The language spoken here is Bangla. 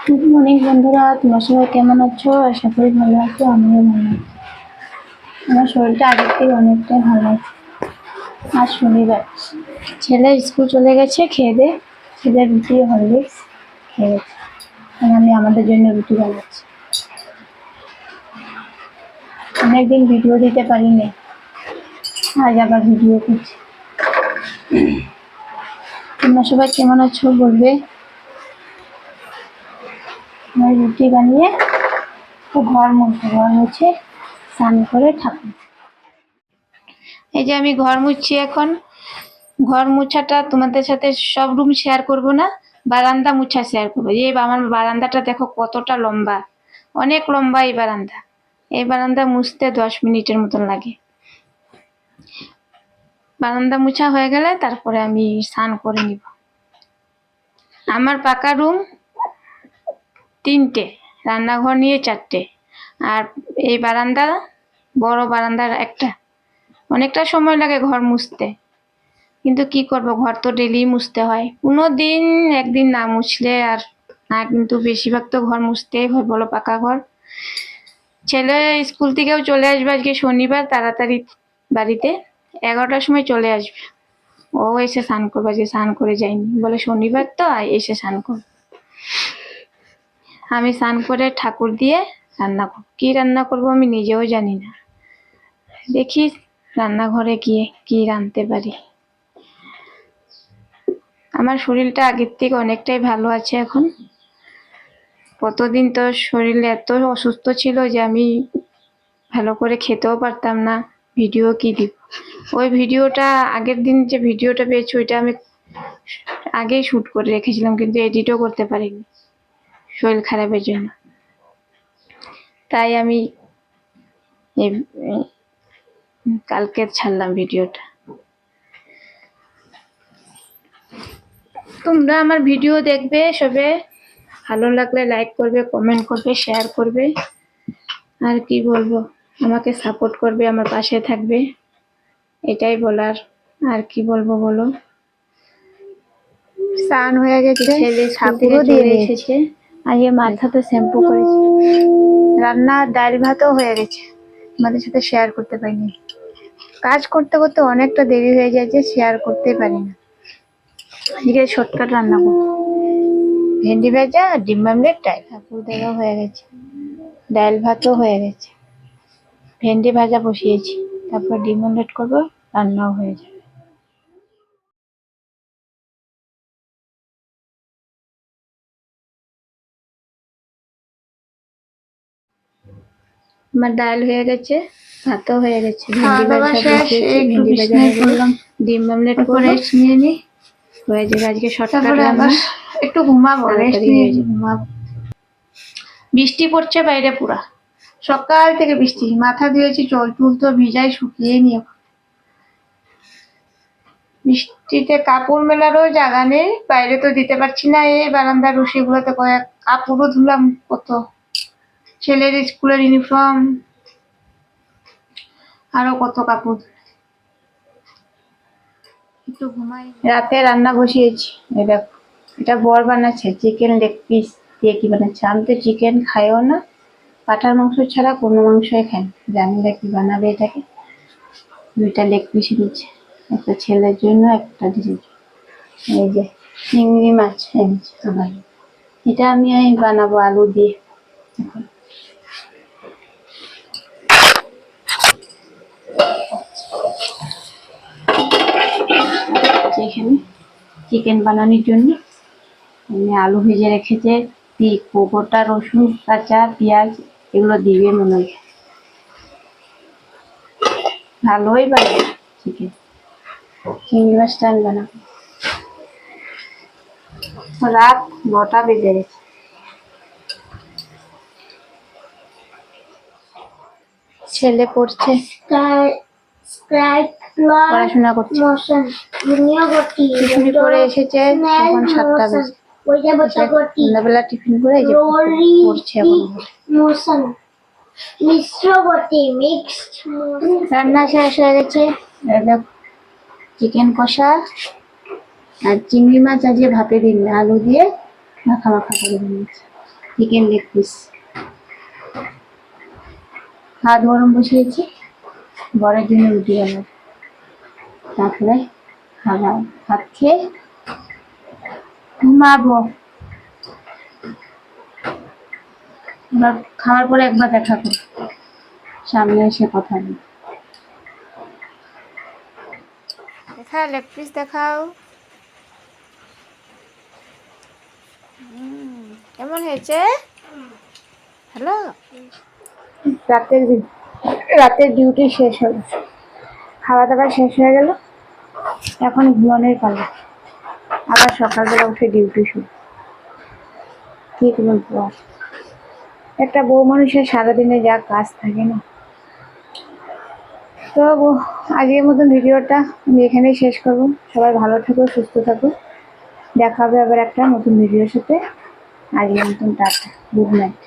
গুড মর্নিং বন্ধুরা, তোমরা সবাই কেমন আছো? আশা করি ভালো আছো। আমিও ভালো আছি। আমার শরীরটা আগের থেকে অনেকটাই ভালো আছে। আজ শনিবার, ছেলে স্কুল চলে গেছে, খেয়ে দে ছেলে রুটি হরলিক্স খেয়ে গেছে। আমি আমাদের জন্য রুটি বানাচ্ছি। অনেকদিন ভিডিও দিতে পারিনি, আজ আবার ভিডিও করছি। তোমরা সবাই কেমন আছো বলবে। আমি রুটি বানিয়ে ঘর মুছে স্নান করে ঠাকুর। এই যে আমি ঘর মুছছি এখন। ঘর মুছাটা তোমাদের সাথে সব রুম শেয়ার করব না, বারান্দা মুছা শেয়ার করবো। এই আমার বারান্দাটা দেখো কতটা লম্বা, অনেক লম্বা এই বারান্দা। এই বারান্দা মুছতে 10 মিনিটের মতন লাগে। বারান্দা মুছা হয়ে গেলে তারপরে আমি স্নান করে নিব। আমার পাকা রুম 3টে, রান্নাঘর নিয়ে 4টে, আর এই বারান্দা বড় বারান্দার একটা। অনেকটা সময় লাগে ঘর মুছতে, কিন্তু কি করব, ঘর তো ডেলি মুছতে হয়। কোনো দিন একদিন না মুছলে আর না, কিন্তু বেশিরভাগ তো ঘর মুছতেই হয়, বলো পাকা ঘর। ছেলে স্কুল থেকেও চলে আসবে আজকে শনিবার, তাড়াতাড়ি বাড়িতে 11টার সময় চলে আসবে। ও এসে স্নান করবে, আজকে স্নান করে যায়নি, বলে শনিবার তো এসে স্নান করবে। আমি স্নান করে ঠাকুর দিয়ে রান্না করব। কি রান্না করব আমি নিজেও জানি না, দেখি রান্নাঘরে গিয়ে কি রাঁধতে পারি। আমার শরীরটা আগের থেকে অনেকটাই ভালো আছে এখন। কতদিন তো শরীর এত অসুস্থ ছিল যে আমি ভালো করে খেতেও পারতাম না। ভিডিও কি দিব, ওই ভিডিওটা আগের দিন যে ভিডিওটা পেয়েছি ওইটা আমি আগেই শুট করে রেখেছিলাম, কিন্তু এডিটও করতে পারিনি শরীর খারাপের জন্য। তাই আমি কালকে ছাড়লাম ভিডিওটা। তোমরা আমার ভিডিও দেখবে সবে, ভালো লাগলে লাইক করবে, কমেন্ট করবে, শেয়ার করবে। আর কি বলবো, আমাকে সাপোর্ট করবে, আমার পাশে থাকবে, এটাই বলার। আর কি বলবো বলো। স্নান হয়ে গেছে, ছেলে স্কুল থেকে চলে এসেছে। আজকে মাথাতে শ্যাম্পু করেছি। রান্না ডাল ভাতও হয়ে গেছে, আমাদের সাথে শেয়ার করতে পারিনি। কাজ করতে করতে অনেকটা দেরি হয়ে যায় যে শেয়ার করতে পারি না। আজকে শর্টকাট রান্না করবো, ভেন্ডি ভাজা, ডিম আমলেট, ডাল। ঠাকুর দেওয়া হয়ে গেছে, ডাল ভাতও হয়ে গেছে, ভেন্ডি ভাজা বসিয়েছি, তারপর ডিম আমলেট করবো, রান্নাও হয়ে যাবে। আমার ডাল হয়ে গেছে, ভাতও হয়ে গেছে, ভেন্ডি ভাজা বসিয়েছি, ভেন্ডি ভাজা হয়ে গেলে ডিম আমলেট করে রেস্ট নিয়ে নি হয়ে যাবে। আজকে শর্টকাট রান্না, একটু ঘুমাবো, রেস্ট নিয়ে ঘুমাবো। বৃষ্টি পড়ছে বাইরে পুরা, সকাল থেকে বৃষ্টি। মাথা দিয়েছি, চল চুল তো ভিজাই, শুকিয়ে নিয়ে। বৃষ্টিতে কাপড় মেলারও জায়গা নেই, বাইরে তো দিতে পারছি না। এই বারান্দার রশি গুলোতে কয়েক কাপড়ও ধুলাম কত, ছেলের স্কুলের ইউনিফর্ম, আরো কত কাপড়। একটু ঘুমাই। রাতে রান্না বসিয়েছি, দেখো এটা বর বানাচ্ছে, চিকেন লেগ পিস দিয়ে কি বানাচ্ছে। আমি তো চিকেন খাইও না, পাঁঠার মাংস ছাড়া কোনো মাংসই খাই না, জানি না কি বানাবে এটাকে। 2টা লেগ পিস নিচ্ছে, একটা ছেলের জন্য, একটা দিদির জন্য। এই যে চিংড়ি মাছ এনেছে সবাই, এটা আমি বানাবো আলু দিয়ে। এখন এখানে চিকেন বানানোর জন্য আমি আলু ভেজে রেখেছে, গোটা রসুন, কাঁচা পেঁয়াজ এগুলো দিবে মনে হয়। ভালোই বানাবে চিকেন, চিংড়ি মাছটা আমি বানাবো। রাত 9টা বেজে গেছে। ছেলে পড়ছে, পড়াশোনা করছে, টিফিন করে এসেছে, এখন 7টা বেজে। সন্ধ্যাবেলা টিফিন করে এই যে পড়ছে এখন। রান্না শেষ হয়ে গেছে, চিকেন কষা আর চিংড়ি মাছ আজকে ভাপে দিন, আলু দিয়ে মাখা মাখা করে দিয়েছে। Chicken leg piece. ভাত গরম বসিয়েছি, বরের জন্য রুটি বানাবো, তারপরে ভাত খেয়ে ঘুমাবো। এবার খাওয়ার পরে একবার দেখা করো, সামনে এসে কথা বলি। দেখা লেগ পিস দেখাও। কেমন হয়েছে? হ্যালো। রাতের ডিউটি শেষ হলো, খাওয়া দাওয়া শেষ হয়ে গেল, এখন ঘুমানোর পালা। আবার সকালবেলা উঠে ডিউটি শুরু। ঠিক বলবো, একটা বউ মানুষের সারাদিনে যা কাজ থাকে না। তো আজকের মতন ভিডিওটা আমি এখানেই শেষ করবো। সবাই ভালো থাকো, সুস্থ থাকো, দেখা হবে আবার একটা নতুন ভিডিওর সাথে। আজকের মতন টাটা, গুড নাইট।